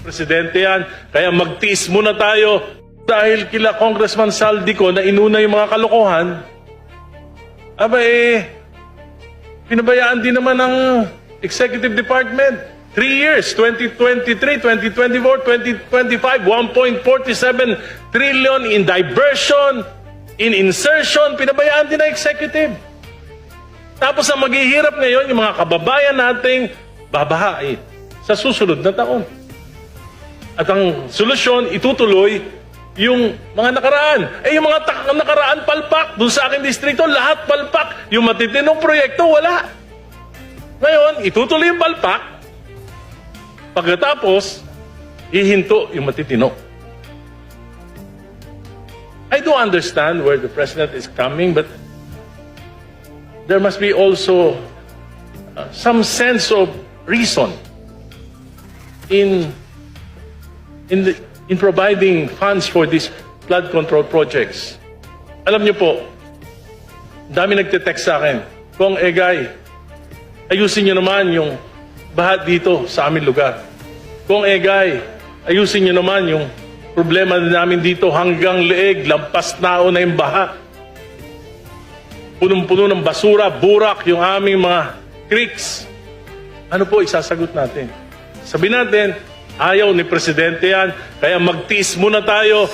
Presidente yan. Kaya magtiis muna tayo dahil kila Congressman Saldico na inuna yung mga kalokohan. Aba pinabayaan din naman ng Executive Department. 3 years, 2023, 2024, 2025, 1.47 trillion in diversion, in insertion, pinabayaan din ng Executive. Tapos ang maghihirap ngayon, yung mga kababayan nating babahain sa susunod na taon. At ang solusyon, itutuloy yung mga nakaraan. Yung mga nakaraan palpak, dun sa aking distrito, lahat palpak. Yung matitinong proyekto, wala. Ngayon, itutuloy yung palpak. Pagkatapos, ihinto yung matitino. I do understand where the President is coming, but there must be also some sense of reason in providing funds for these flood control projects. Alam niyo po, dami nagte-text sa akin, Kong Egay, ayusin niyo naman yung baha dito sa aming lugar. Kong Egay, ayusin niyo naman yung problema namin dito hanggang leeg, lampas nao na yung baha. Punong-puno ng basura, burak yung aming mga creeks. Ano po isasagot natin? Sabihin natin, ayaw ni Presidente yan, kaya magtiis muna tayo.